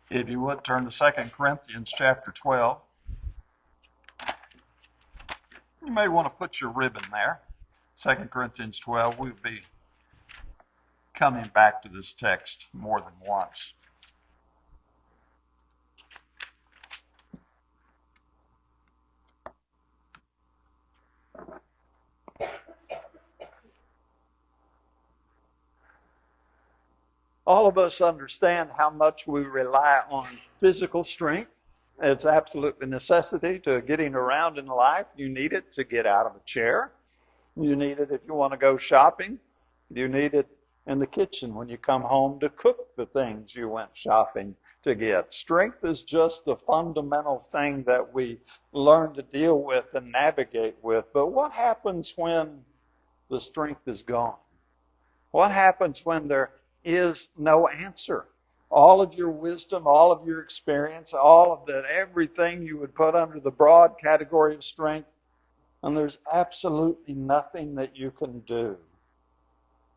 If you would, turn to 2 Corinthians chapter 12. You may want to put your ribbon there. 2 Corinthians 12, we'll be coming back to this text more than once. All of us understand how much we rely on physical strength. It's absolutely a necessity to getting around in life. You need it to get out of a chair. You need it if you want to go shopping. You need it in the kitchen when you come home to cook the things you went shopping to get. Strength is just the fundamental thing that we learn to deal with and navigate with. But what happens when the strength is gone? What happens when there is no answer? All of your wisdom, all of your experience, all of that, everything you would put under the broad category of strength, and there's absolutely nothing that you can do.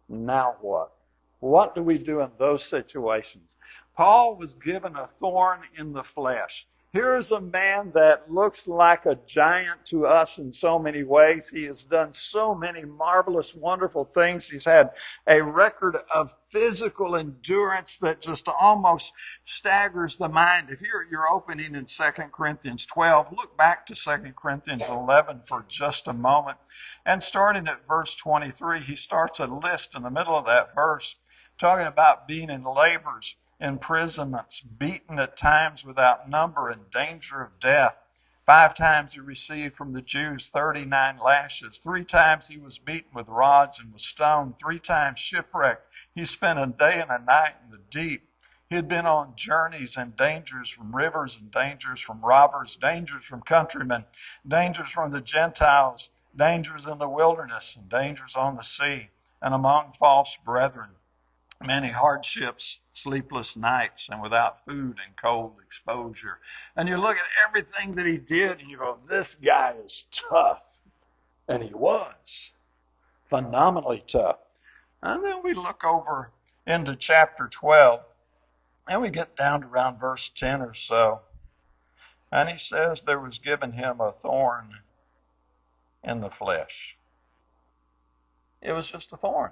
Now what? What do we do in those situations? Paul was given a thorn in the flesh. Here's a man that looks like a giant to us in so many ways. He has done so many marvelous, wonderful things. He's had a record of physical endurance that just almost staggers the mind. If you're opening in 2 Corinthians 12, look back to 2 Corinthians 11 for just a moment. And starting at verse 23, he starts a list in the middle of that verse talking about being in labors, imprisonments, beaten at times without number, and danger of death. 5 times he received from the Jews 39 lashes. 3 times he was beaten with rods and was stoned. 3 times shipwrecked. He spent a day and a night in the deep. He had been on journeys and dangers from rivers and dangers from robbers, dangers from countrymen, dangers from the Gentiles, dangers in the wilderness, and dangers on the sea, and among false brethren. Many hardships, sleepless nights, and without food and cold exposure. And you look at everything that he did, and you go, this guy is tough. And he was phenomenally tough. And then we look over into chapter 12, and we get down to around verse 10 or so. And he says there was given him a thorn in the flesh. It was just a thorn.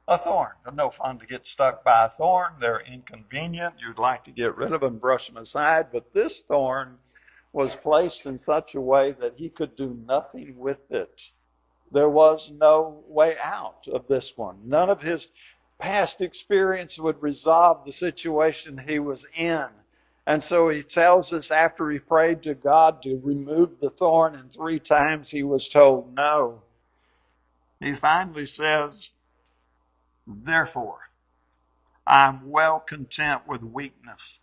A thorn. It's no fun to get stuck by a thorn. They're inconvenient. You'd like to get rid of them, brush them aside. But this thorn was placed in such a way that he could do nothing with it. There was no way out of this one. None of his past experience would resolve the situation he was in. And so he tells us after he prayed to God to remove the thorn, and 3 times he was told no. He finally says, therefore, I'm well content with weakness,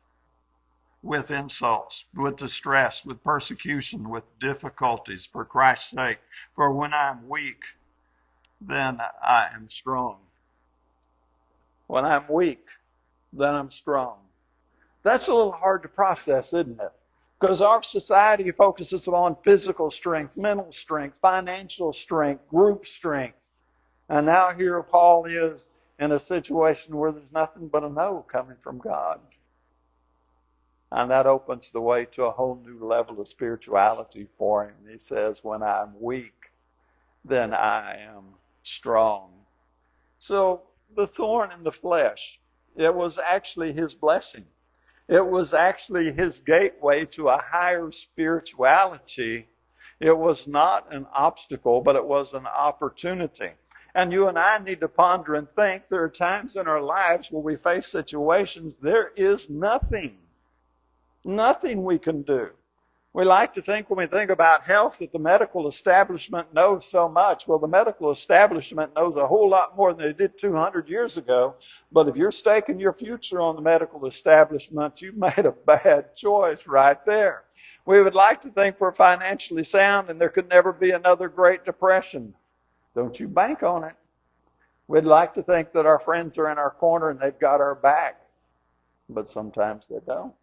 with insults, with distress, with persecution, with difficulties for Christ's sake. For when I'm weak, then I am strong. When I'm weak, then I'm strong. That's a little hard to process, isn't it? Because our society focuses on physical strength, mental strength, financial strength, group strength. And now here Paul is in a situation where there's nothing but a no coming from God. And that opens the way to a whole new level of spirituality for him. He says, when I'm weak, then I am strong. So the thorn in the flesh, it was actually his blessing. It was actually his gateway to a higher spirituality. It was not an obstacle, but it was an opportunity. And you and I need to ponder and think. There are times in our lives where we face situations, there is nothing we can do. We like to think when we think about health that the medical establishment knows so much. Well, the medical establishment knows a whole lot more than they did 200 years ago. But if you're staking your future on the medical establishment, you've made a bad choice right there. We would like to think we're financially sound and there could never be another Great Depression. Don't you bank on it. We'd like to think that our friends are in our corner and they've got our back. But sometimes they don't.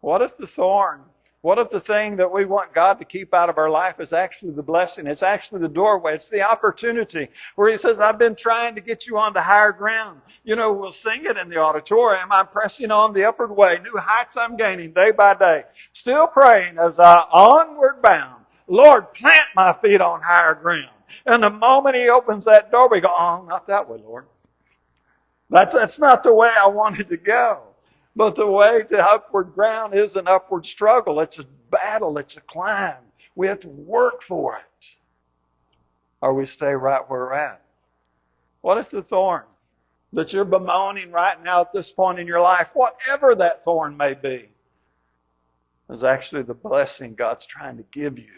What if the thorn What if the thing that we want God to keep out of our life is actually the blessing? It's actually the doorway. It's the opportunity where He says, I've been trying to get you onto higher ground. You know, we'll sing it in the auditorium. I'm pressing on the upward way. New heights I'm gaining day by day. Still praying as I onward bound. Lord, plant my feet on higher ground. And the moment He opens that door, we go, oh, not that way, Lord. That's not the way I wanted to go. But the way to upward ground is an upward struggle. It's a battle. It's a climb. We have to work for it. Or we stay right where we're at. What if the thorn that you're bemoaning right now at this point in your life, whatever that thorn may be, is actually the blessing God's trying to give you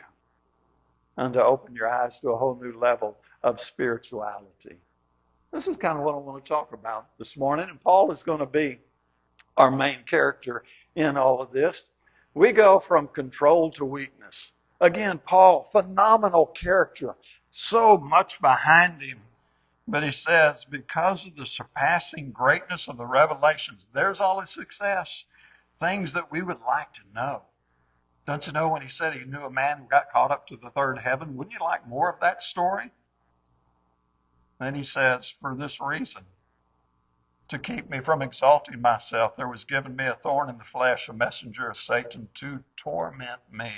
and to open your eyes to a whole new level of spirituality? This is kind of what I want to talk about this morning. And Paul is going to be our main character in all of this. We go from control to weakness. Again, Paul, phenomenal character, so much behind him. But he says, because of the surpassing greatness of the revelations, there's all his success, things that we would like to know. Don't you know when he said he knew a man who got caught up to the third heaven? Wouldn't you like more of that story? Then he says, for this reason, to keep me from exalting myself, there was given me a thorn in the flesh, a messenger of Satan to torment me,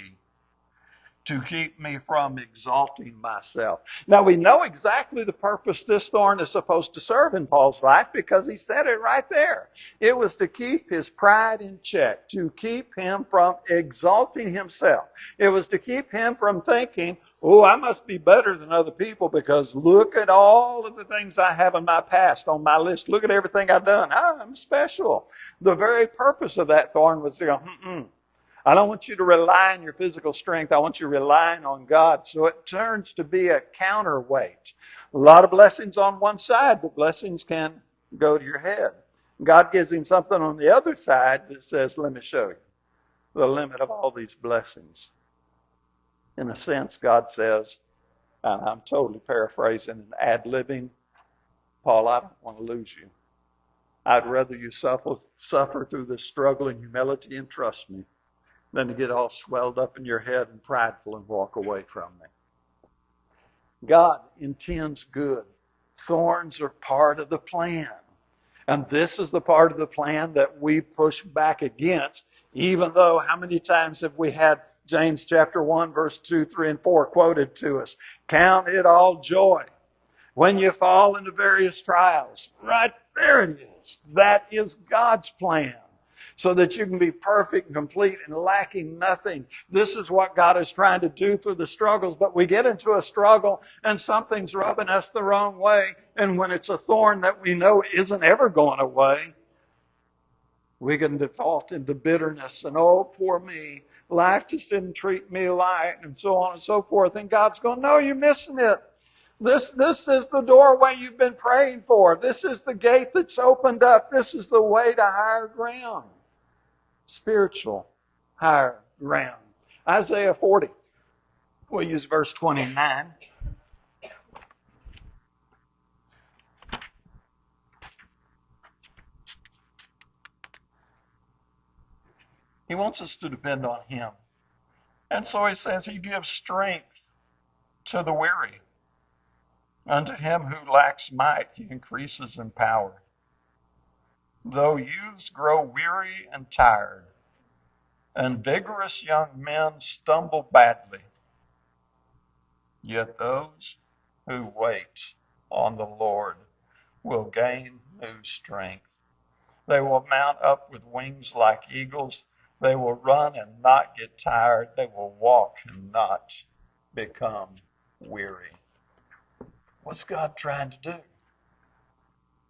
to keep me from exalting myself. Now we know exactly the purpose this thorn is supposed to serve in Paul's life because he said it right there. It was to keep his pride in check, to keep him from exalting himself. It was to keep him from thinking, oh, I must be better than other people because look at all of the things I have in my past on my list. Look at everything I've done. I'm special. The very purpose of that thorn was to go, I don't want you to rely on your physical strength. I want you relying on God. So it turns to be a counterweight. A lot of blessings on one side, but blessings can go to your head. God gives him something on the other side that says, let me show you the limit of all these blessings. In a sense, God says, and I'm totally paraphrasing and ad-libbing, Paul, I don't want to lose you. I'd rather you suffer through this struggle in humility and trust me than to get all swelled up in your head and prideful and walk away from me. God intends good. Thorns are part of the plan. And this is the part of the plan that we push back against, even though how many times have we had James chapter 1, verse 2, 3, and 4 quoted to us? Count it all joy when you fall into various trials. Right there it is. That is God's plan, so that you can be perfect and complete and lacking nothing. This is what God is trying to do through the struggles. But we get into a struggle and something's rubbing us the wrong way. And when it's a thorn that we know isn't ever going away, we can default into bitterness and, oh, poor me. Life just didn't treat me right, and so on and so forth. And God's going, no, you're missing it. This is the doorway you've been praying for. This is the gate that's opened up. This is the way to higher ground. Spiritual higher ground. Isaiah 40. We'll use verse 29. He wants us to depend on him. And so he says he gives strength to the weary. Unto him who lacks might, he increases in power. Though youths grow weary and tired, and vigorous young men stumble badly, yet those who wait on the Lord will gain new strength. They will mount up with wings like eagles. They will run and not get tired. They will walk and not become weary. What's God trying to do?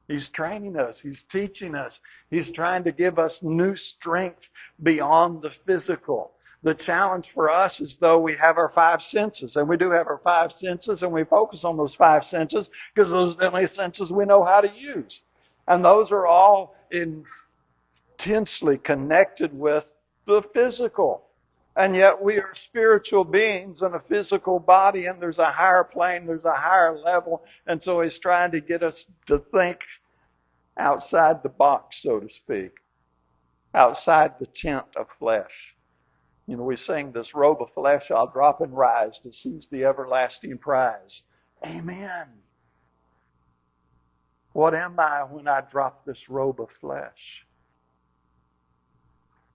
He's training us. He's teaching us. He's trying to give us new strength beyond the physical. The challenge for us is though we have our five senses, and we do have our five senses, and we focus on those five senses because those are the only senses we know how to use. And those are all intensely connected with the physical. And yet we are spiritual beings in a physical body, and there's a higher plane, there's a higher level. And so he's trying to get us to think outside the box, so to speak, outside the tent of flesh. You know, we sing this robe of flesh I'll drop and rise to seize the everlasting prize. Amen. What am I when I drop this robe of flesh?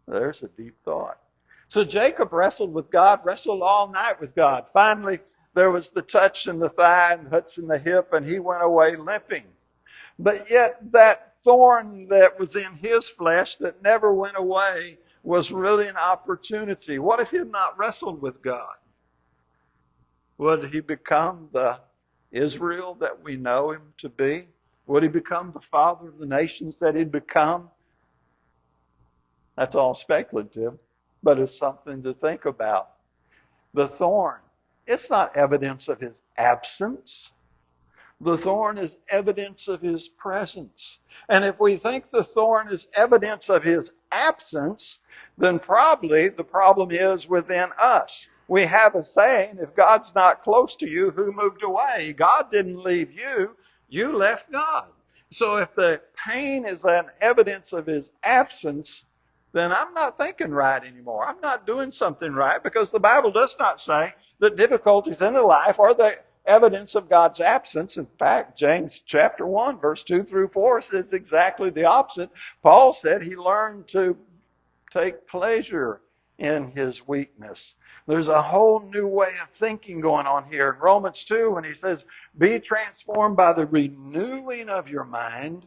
There's a deep thought. So Jacob wrestled with God, wrestled all night with God. Finally, there was the touch in the thigh and the touch in the hip, and he went away limping. But yet that thorn that was in his flesh that never went away was really an opportunity. What if he had not wrestled with God? Would he become the Israel that we know him to be? Would he become the father of the nations that he'd become? That's all speculative, but it's something to think about. The thorn, it's not evidence of his absence. The thorn is evidence of his presence. And if we think the thorn is evidence of his absence, then probably the problem is within us. We have a saying, if God's not close to you, who moved away? God didn't leave you, you left God. So if the pain is an evidence of his absence, then I'm not thinking right anymore. I'm not doing something right, because the Bible does not say that difficulties in life are the evidence of God's absence. In fact, James chapter 1, verse 2 through 4 says exactly the opposite. Paul said he learned to take pleasure in his weakness. There's a whole new way of thinking going on here. In Romans 2, when he says, be transformed by the renewing of your mind,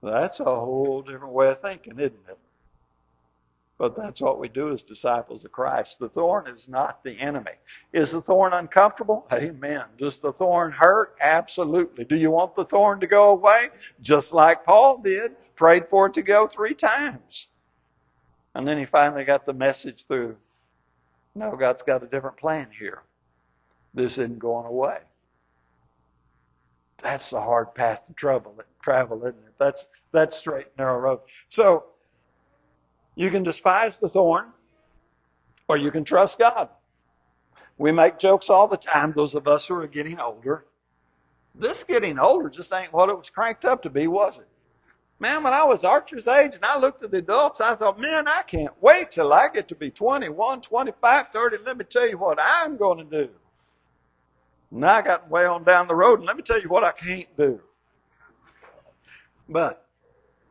that's a whole different way of thinking, isn't it? But that's what we do as disciples of Christ. The thorn is not the enemy. Is the thorn uncomfortable? Amen. Does the thorn hurt? Absolutely. Do you want the thorn to go away? Just like Paul did. Prayed for it to go 3 times. And then he finally got the message through. No, God's got a different plan here. This isn't going away. That's the hard path to travel, isn't it? That's straight and narrow road. So, you can despise the thorn, or you can trust God. We make jokes all the time, those of us who are getting older. This getting older just ain't what it was cranked up to be, was it? Man, when I was Archer's age and I looked at the adults, I thought, man, I can't wait till I get to be 21, 25, 30. Let me tell you what I'm going to do. Now I got way on down the road, and let me tell you what I can't do. But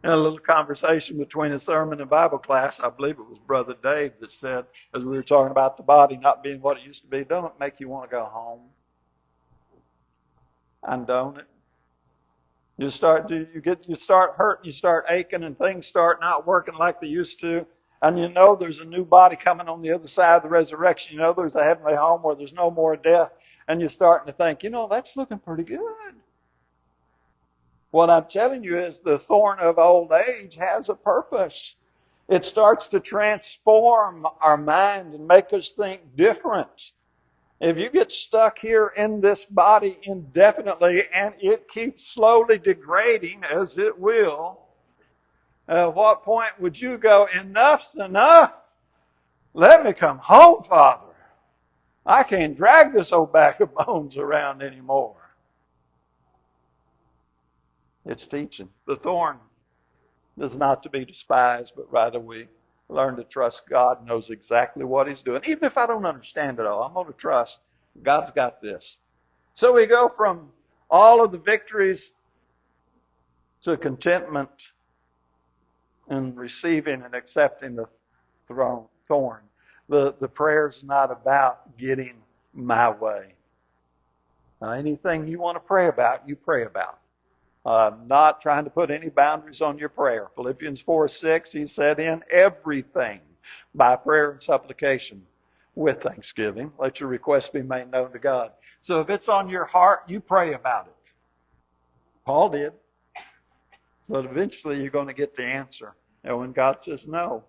in a little conversation between a sermon and Bible class, I believe it was Brother Dave that said, as we were talking about the body not being what it used to be, don't it make you want to go home? And don't it? You start hurting, you start aching, and things start not working like they used to. And you know there's a new body coming on the other side of the resurrection. You know there's a heavenly home where there's no more death. And you're starting to think, that's looking pretty good. What I'm telling you is the thorn of old age has a purpose. It starts to transform our mind and make us think different. If you get stuck here in this body indefinitely and it keeps slowly degrading, as it will, at what point would you go, enough's enough? Let me come home, Father. I can't drag this old bag of bones around anymore. It's teaching. The thorn is not to be despised, but rather we learn to trust God knows exactly what He's doing. Even if I don't understand it all, I'm going to trust God's got this. So we go from all of the victories to contentment and receiving and accepting the thorn. The prayer's not about getting my way. Now, anything you want to pray about, you pray about. Not trying to put any boundaries on your prayer. Philippians 4:6, he said, in everything, by prayer and supplication, with thanksgiving, let your requests be made known to God. So if it's on your heart, you pray about it. Paul did. But eventually you're going to get the answer. And when God says no,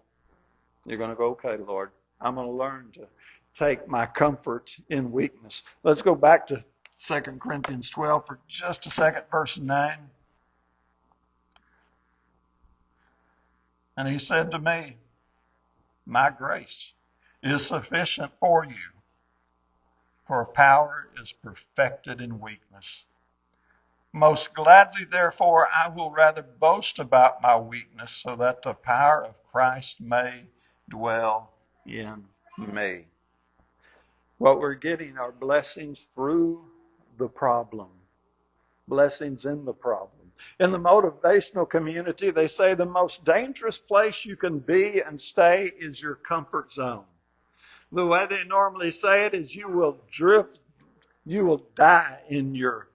you're going to go, okay, Lord, I'm going to learn to take my comfort in weakness. Let's go back to 2 Corinthians 12 for just a second, verse 9. And he said to me, my grace is sufficient for you, for power is perfected in weakness. Most gladly, therefore, I will rather boast about my weakness, so that the power of Christ may dwell in me. What we're getting are blessings through the problem. Blessings in the problem. In the motivational community, they say the most dangerous place you can be and stay is your comfort zone. The way they normally say it is you will die in your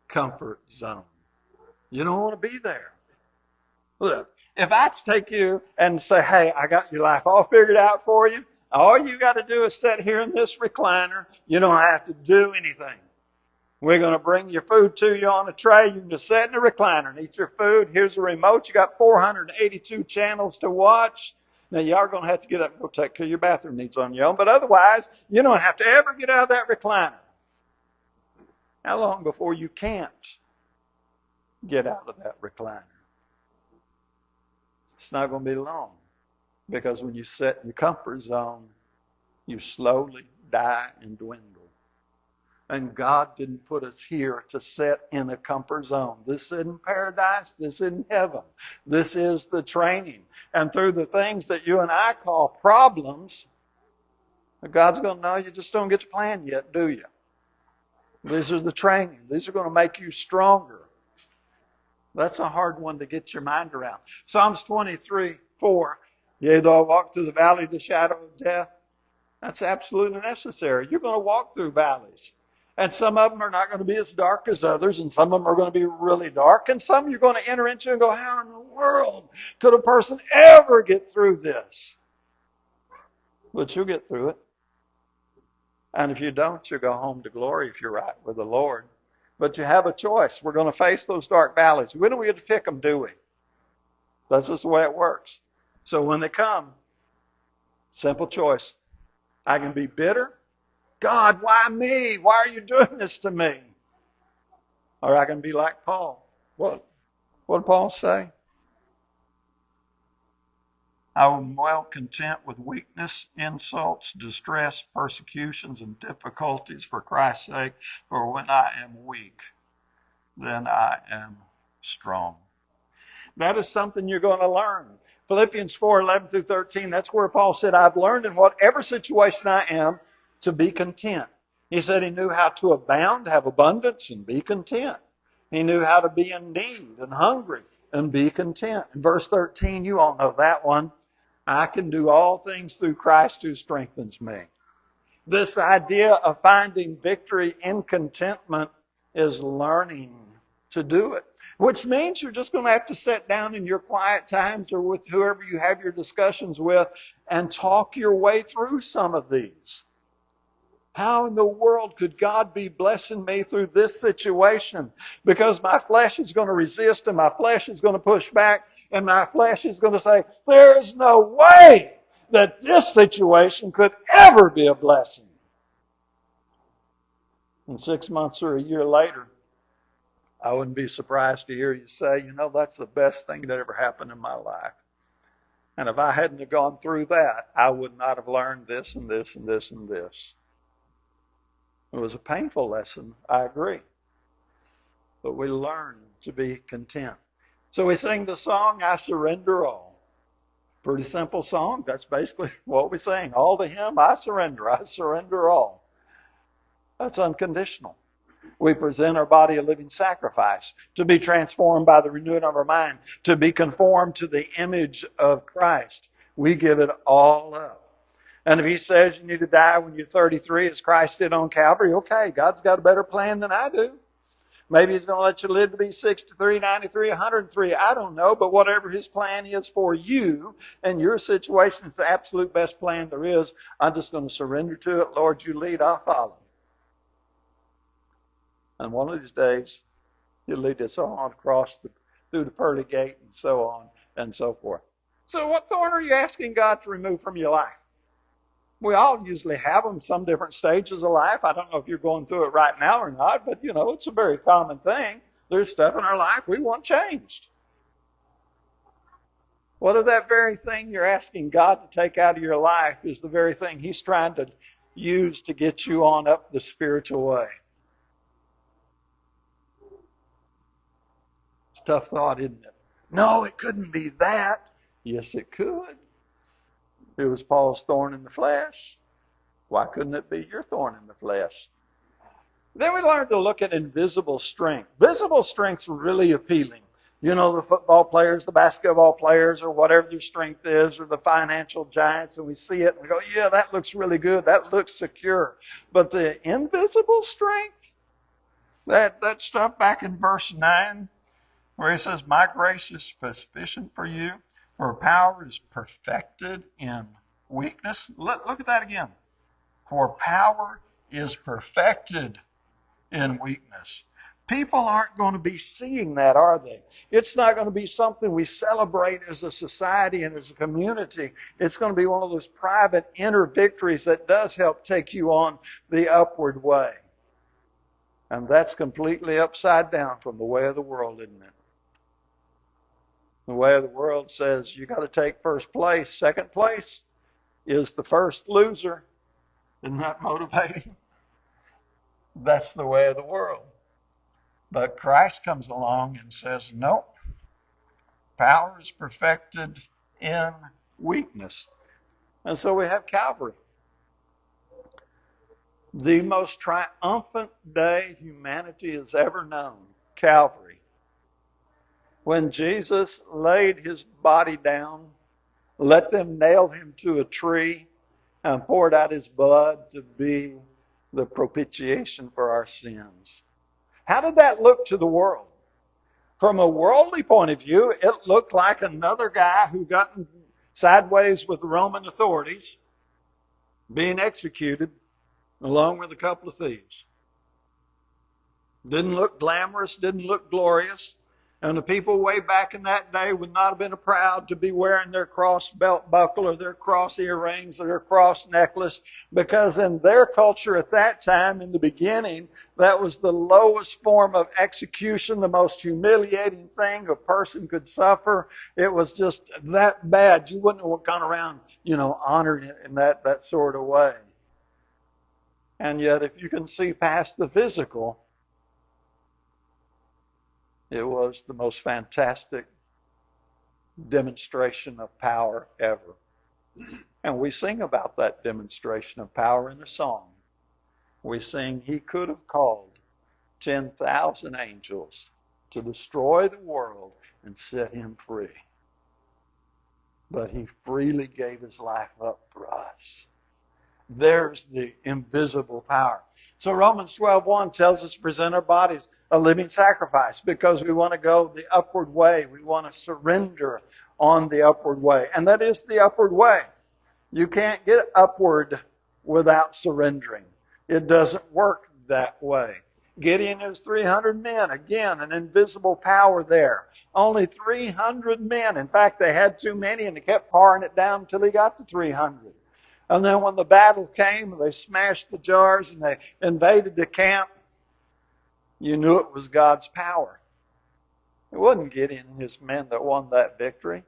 comfort zone. You don't want to be there. Look, if I take you and say, hey, I got your life all figured out for you, all you got to do is sit here in this recliner. You don't have to do anything. We're going to bring your food to you on a tray. You can just sit in the recliner and eat your food. Here's the remote. You got 482 channels to watch. Now, you are going to have to get up and go take care of your bathroom needs on your own. But otherwise, you don't have to ever get out of that recliner. How long before you can't get out of that recliner? It's not going to be long. Because when you sit in your comfort zone, you slowly die and dwindle. And God didn't put us here to sit in a comfort zone. This isn't paradise. This isn't heaven. This is the training. And through the things that you and I call problems, God's going to know you just don't get to plan yet, do you? These are the training. These are going to make you stronger. That's a hard one to get your mind around. Psalms 23:4. Yea, though I walk through the valley of the shadow of death. That's absolutely necessary. You're going to walk through valleys. And some of them are not going to be as dark as others, and some of them are going to be really dark, and some you're going to enter into and go, how in the world could a person ever get through this? But you'll get through it. And if you don't, you'll go home to glory if you're right with the Lord. But you have a choice. We're going to face those dark valleys. We don't get to pick them, do we? That's just the way it works. So when they come, simple choice. I can be bitter. God, why me? Why are you doing this to me? Or I can be like Paul. What did Paul say? I am well content with weakness, insults, distress, persecutions, and difficulties for Christ's sake. For when I am weak, then I am strong. That is something you're going to learn. Philippians 4:11-13, that's where Paul said, I've learned in whatever situation I am to be content. He said he knew how to abound, have abundance, and be content. He knew how to be in need and hungry and be content. In verse 13, you all know that one. I can do all things through Christ who strengthens me. This idea of finding victory in contentment is learning to do it. Which means you're just going to have to sit down in your quiet times or with whoever you have your discussions with and talk your way through some of these. How in the world could God be blessing me through this situation? Because my flesh is going to resist and my flesh is going to push back and my flesh is going to say, there is no way that this situation could ever be a blessing. And 6 months or a year later, I wouldn't be surprised to hear you say, that's the best thing that ever happened in my life. And if I hadn't have gone through that, I would not have learned this and this and this and this. It was a painful lesson, I agree. But we learn to be content. So we sing the song, I Surrender All. Pretty simple song. That's basically what we sing. All to Him, I surrender all. That's unconditional. We present our body a living sacrifice to be transformed by the renewing of our mind, to be conformed to the image of Christ. We give it all up. And if He says you need to die when you're 33 as Christ did on Calvary, okay, God's got a better plan than I do. Maybe He's going to let you live to be 63, 93, 103. I don't know, but whatever His plan is for you and your situation, it's the absolute best plan there is. I'm just going to surrender to it. Lord, you lead, I'll follow. And one of these days, You'll lead us on through the pearly gate and so on and so forth. So what thorn are you asking God to remove from your life? We all usually have them, some different stages of life. I don't know if you're going through it right now or not, but it's a very common thing. There's stuff in our life we want changed. What if that very thing you're asking God to take out of your life is the very thing He's trying to use to get you on up the spiritual way? It's a tough thought, isn't it? No, it couldn't be that. Yes, it could. It was Paul's thorn in the flesh. Why couldn't it be your thorn in the flesh? Then we learned to look at invisible strength. Visible strength's really appealing. You know, the football players, the basketball players, or whatever their strength is, or the financial giants, and we see it and we go, yeah, that looks really good. That looks secure. But the invisible strength, that stuff back in verse 9, where he says, my grace is sufficient for you, for power is perfected in weakness. Look at that again. For power is perfected in weakness. People aren't going to be seeing that, are they? It's not going to be something we celebrate as a society and as a community. It's going to be one of those private inner victories that does help take you on the upward way. And that's completely upside down from the way of the world, isn't it? The way of the world says you got to take first place. Second place is the first loser. Isn't that motivating? That's the way of the world. But Christ comes along and says, no, power is perfected in weakness. And so we have Calvary. The most triumphant day humanity has ever known, Calvary. When Jesus laid his body down, let them nail him to a tree, and poured out his blood to be the propitiation for our sins. How did that look to the world? From a worldly point of view, it looked like another guy who got sideways with the Roman authorities being executed along with a couple of thieves. Didn't look glamorous, didn't look glorious. And the people way back in that day would not have been proud to be wearing their cross belt buckle or their cross earrings or their cross necklace, because in their culture at that time, in the beginning, that was the lowest form of execution, the most humiliating thing a person could suffer. It was just that bad. You wouldn't have gone around, honored in that sort of way. And yet, if you can see past the physical, it was the most fantastic demonstration of power ever. And we sing about that demonstration of power in a song. We sing, he could have called 10,000 angels to destroy the world and set him free. But he freely gave his life up for us. There's the invisible power. So Romans 12:1 tells us to present our bodies a living sacrifice, because we want to go the upward way. We want to surrender on the upward way. And that is the upward way. You can't get upward without surrendering. It doesn't work that way. Gideon is 300 men. Again, an invisible power there. Only 300 men. In fact, they had too many and they kept paring it down until he got to 300. And then when the battle came, they smashed the jars and they invaded the camp. You knew it was God's power. It wasn't Gideon and his men that won that victory.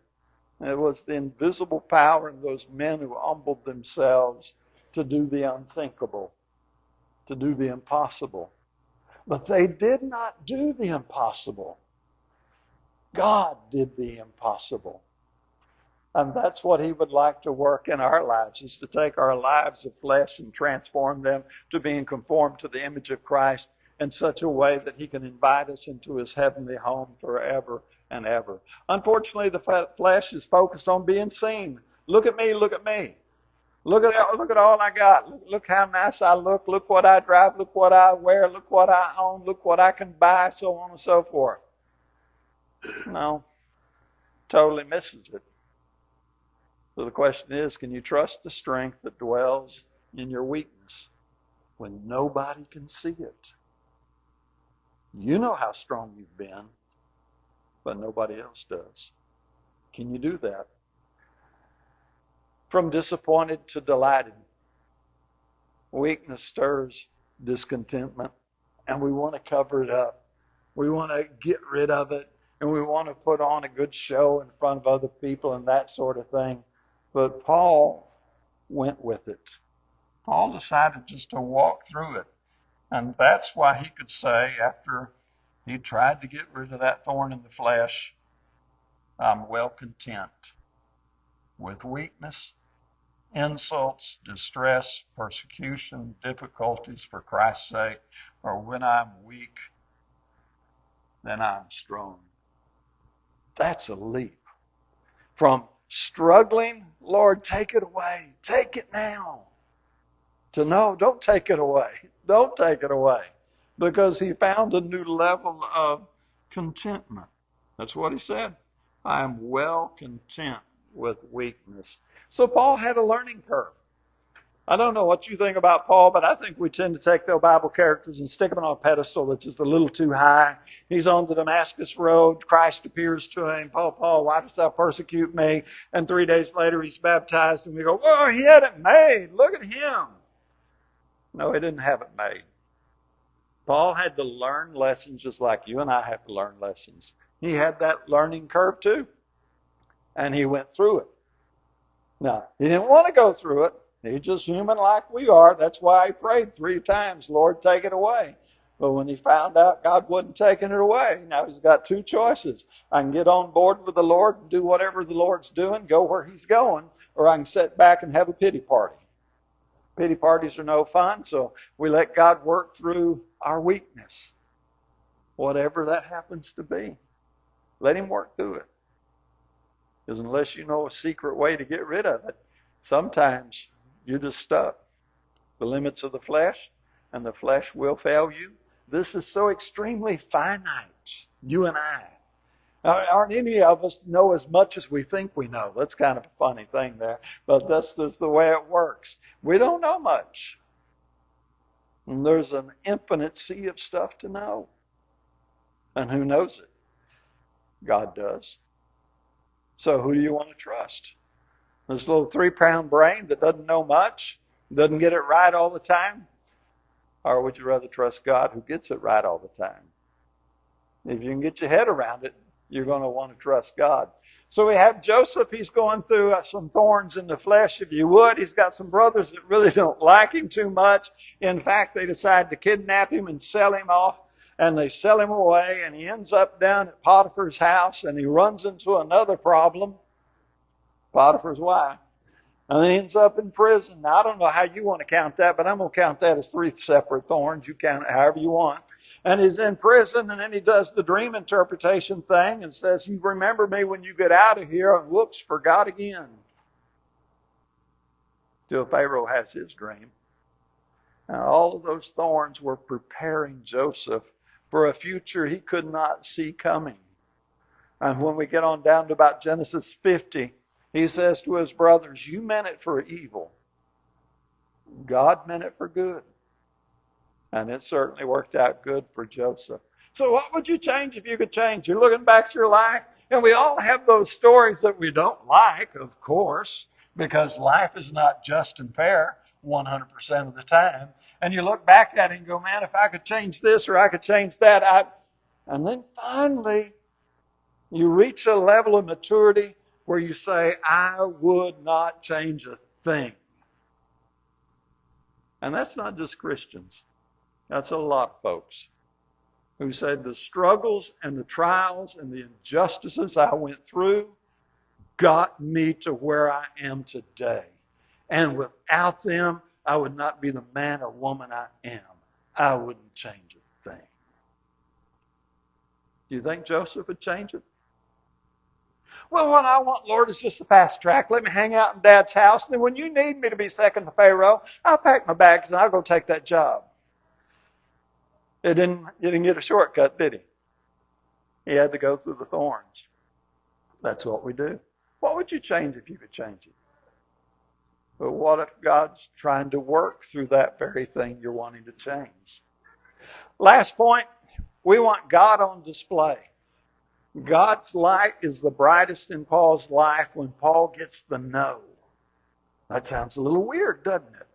It was the invisible power of those men who humbled themselves to do the unthinkable, to do the impossible. But they did not do the impossible. God did the impossible. And that's what he would like to work in our lives, is to take our lives of flesh and transform them to being conformed to the image of Christ in such a way that he can invite us into his heavenly home forever and ever. Unfortunately, the flesh is focused on being seen. Look at me, look at me. Look at all I got. Look how nice I look. Look what I drive. Look what I wear. Look what I own. Look what I can buy, so on and so forth. No, totally misses it. So the question is, can you trust the strength that dwells in your weakness when nobody can see it? You know how strong you've been, but nobody else does. Can you do that? From disappointed to delighted. Weakness stirs discontentment, and we want to cover it up. We want to get rid of it, and we want to put on a good show in front of other people and that sort of thing. But Paul went with it. Paul decided just to walk through it. And that's why he could say, after he tried to get rid of that thorn in the flesh, I'm well content with weakness insults, distress, persecution, difficulties for Christ's sake, or when I'm weak, then I'm strong. That's a leap. From struggling, Lord, take it away. Take it now. To no, don't take it away. Don't take it away. Because he found a new level of contentment. That's what he said. I am well content with weakness. So Paul had a learning curve. I don't know what you think about Paul, but I think we tend to take the Bible characters and stick them on a pedestal that's just a little too high. He's on the Damascus Road. Christ appears to him. Paul, why dost thou persecute me? And 3 days later, he's baptized, and we go, whoa, he had it made. Look at him. No, he didn't have it made. Paul had to learn lessons just like you and I have to learn lessons. He had that learning curve too. And he went through it. Now, he didn't want to go through it. He's just human like we are. That's why he prayed 3 times, Lord, take it away. But when he found out God wasn't taking it away, now he's got 2 choices. I can get on board with the Lord and do whatever the Lord's doing, go where he's going, or I can sit back and have a pity party. Pity parties are no fun, so we let God work through our weakness, whatever that happens to be. Let him work through it. Because unless you know a secret way to get rid of it, sometimes you're just stuck. The limits of the flesh, and the flesh will fail you. This is so extremely finite, you and I. Aren't any of us know as much as we think we know? That's kind of a funny thing there, but that's just the way it works. We don't know much. And there's an infinite sea of stuff to know. And who knows it? God does. So who do you want to trust? This little 3-pound brain that doesn't know much, doesn't get it right all the time? Or would you rather trust God who gets it right all the time? If you can get your head around it, you're going to want to trust God. So we have Joseph. He's going through some thorns in the flesh, if you would. He's got some brothers that really don't like him too much. In fact, they decide to kidnap him and sell him off. And they sell him away, and he ends up down at Potiphar's house, and he runs into another problem, Potiphar's wife. And he ends up in prison. Now, I don't know how you want to count that, but I'm going to count that as 3 separate thorns. You count it however you want. And he's in prison, and then he does the dream interpretation thing and says, you remember me when you get out of here, and whoops, forgot again. Till Pharaoh has his dream. Now, all of those thorns were preparing Joseph for a future he could not see coming. And when we get on down to about Genesis 50, he says to his brothers, you meant it for evil. God meant it for good. And it certainly worked out good for Joseph. So what would you change if you could change? You're looking back at your life, and we all have those stories that we don't like, of course, because life is not just and fair 100% of the time. And you look back at it and go, man, if I could change this or I could change that. And then finally, you reach a level of maturity where you say, I would not change a thing. And that's not just Christians. That's a lot of folks who said the struggles and the trials and the injustices I went through got me to where I am today. And without them, I would not be the man or woman I am. I wouldn't change a thing. Do you think Joseph would change it? Well, what I want, Lord, is just a fast track. Let me hang out in Dad's house. And then when you need me to be second to Pharaoh, I'll pack my bags and I'll go take that job. He didn't get a shortcut, did he? He had to go through the thorns. That's what we do. What would you change if you could change it? But what if God's trying to work through that very thing you're wanting to change? Last point, we want God on display. God's light is the brightest in Paul's life when Paul gets the no. That sounds a little weird, doesn't it?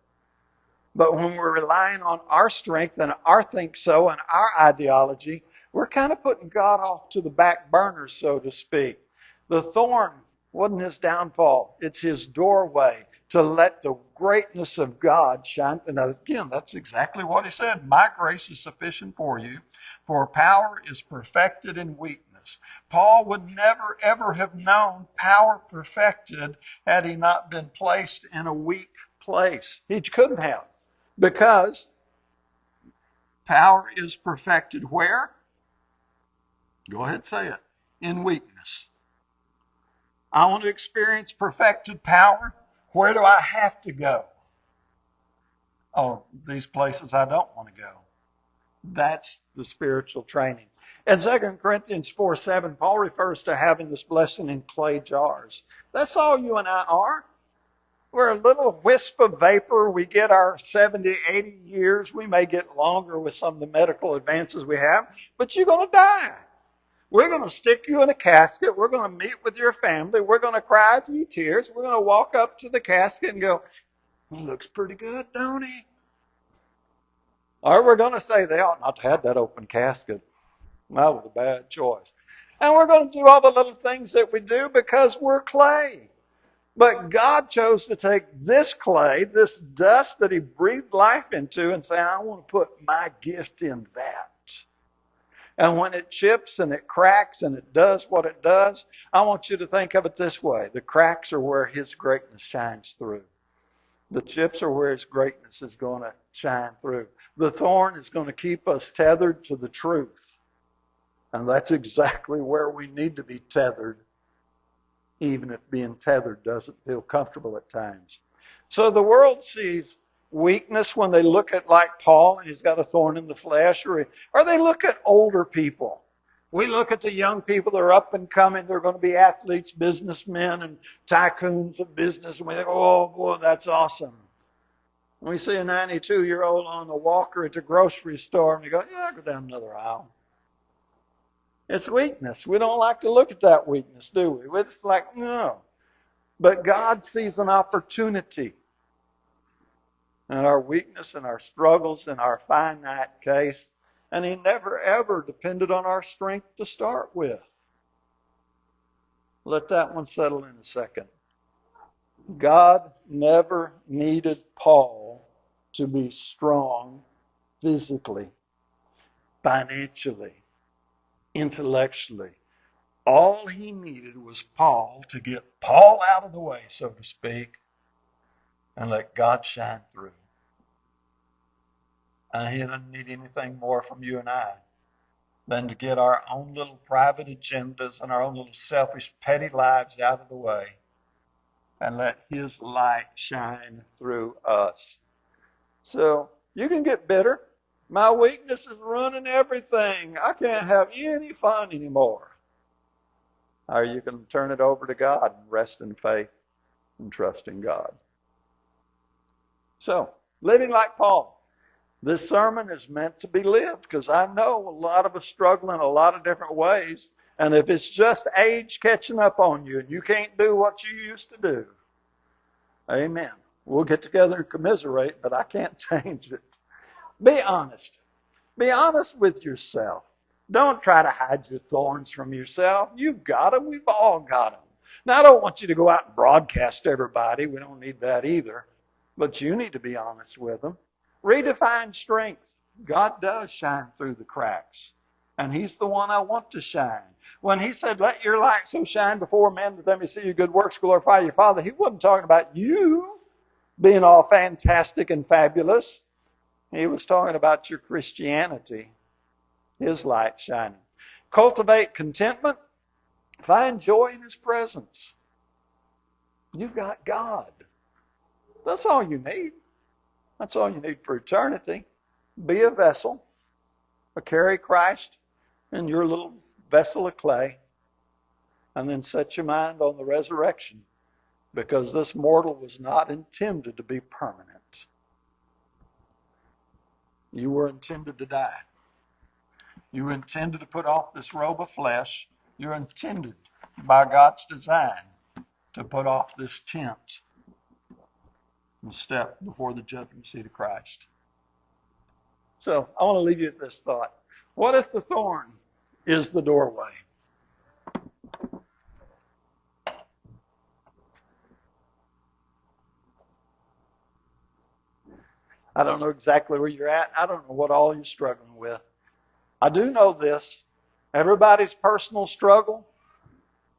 But when we're relying on our strength and our think so and our ideology, we're kind of putting God off to the back burner, so to speak. The thorn wasn't his downfall. It's his doorway to let the greatness of God shine. And again, that's exactly what he said. My grace is sufficient for you, for power is perfected in weakness. weakness. Paul would never, ever have known power perfected had he not been placed in a weak place. He couldn't have, because power is perfected where? Go ahead, say it. In weakness. I want to experience perfected power. Where do I have to go? Oh, these places I don't want to go. That's the spiritual training. In 2 Corinthians 4:7, Paul refers to having this blessing in clay jars. That's all you and I are. We're a little wisp of vapor. We get our 70, 80 years. We may get longer with some of the medical advances we have, but you're going to die. We're going to stick you in a casket. We're going to meet with your family. We're going to cry a few tears. We're going to walk up to the casket and go, he looks pretty good, don't he? Or we're going to say, they ought not to have that open casket. That was a bad choice. And we're going to do all the little things that we do because we're clay. But God chose to take this clay, this dust that He breathed life into, and say, I want to put my gift in that. And when it chips and it cracks and it does what it does, I want you to think of it this way. The cracks are where His greatness shines through. The chips are where His greatness is going to shine through. The thorn is going to keep us tethered to the truth. And that's exactly where we need to be tethered, even if being tethered doesn't feel comfortable at times. So the world sees weakness when they look at like Paul and he's got a thorn in the flesh, or they look at older people. We look at the young people that are up and coming. They're going to be athletes, businessmen, and tycoons of business. And we think, oh, boy, that's awesome. And we see a 92-year-old on a walker at the grocery store, and we go, yeah, go down another aisle. It's weakness. We don't like to look at that weakness, do we? We're just like, no. But God sees an opportunity in our weakness and our struggles and our finite case. And He never, ever depended on our strength to start with. Let that one settle in a second. God never needed Paul to be strong physically, financially, intellectually. All he needed was Paul to get Paul out of the way, so to speak, and let God shine through. And He doesn't need anything more from you and I than to get our own little private agendas and our own little selfish, petty lives out of the way and let His light shine through us. So you can get bitter. My weakness is running everything. I can't have any fun anymore. Or you can turn it over to God and rest in faith and trust in God. So, living like Paul. This sermon is meant to be lived because I know a lot of us struggle in a lot of different ways. And if it's just age catching up on you and you can't do what you used to do, amen. We'll get together and commiserate, but I can't change it. Be honest. Be honest with yourself. Don't try to hide your thorns from yourself. You've got them. We've all got them. Now, I don't want you to go out and broadcast to everybody. We don't need that either. But you need to be honest with them. Redefine strength. God does shine through the cracks. And He's the one I want to shine. When He said, let your light so shine before men that they may see your good works, glorify your Father, He wasn't talking about you being all fantastic and fabulous. He was talking about your Christianity, His light shining. Cultivate contentment. Find joy in His presence. You've got God. That's all you need. That's all you need for eternity. Be a vessel. Carry Christ in your little vessel of clay. And then set your mind on the resurrection. Because this mortal was not intended to be permanent. You were intended to die. You were intended to put off this robe of flesh. You're intended by God's design to put off this tent and step before the judgment seat of Christ. So I want to leave you with this thought. What if the thorn is the doorway? I don't know exactly where you're at. I don't know what all you're struggling with. I do know this. Everybody's personal struggle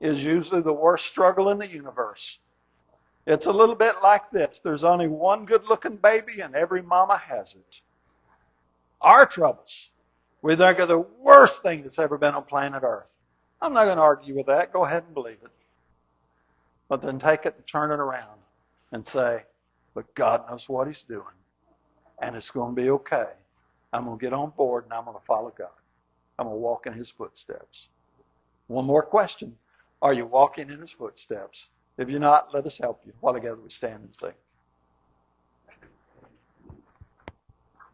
is usually the worst struggle in the universe. It's a little bit like this. There's only one good-looking baby, and every mama has it. Our troubles, we think are the worst thing that's ever been on planet Earth. I'm not going to argue with that. Go ahead and believe it. But then take it and turn it around and say, but God knows what he's doing. And it's going to be okay. I'm going to get on board and I'm going to follow God. I'm going to walk in his footsteps. One more question. Are you walking in his footsteps? If you're not, let us help you. While together we stand and sing.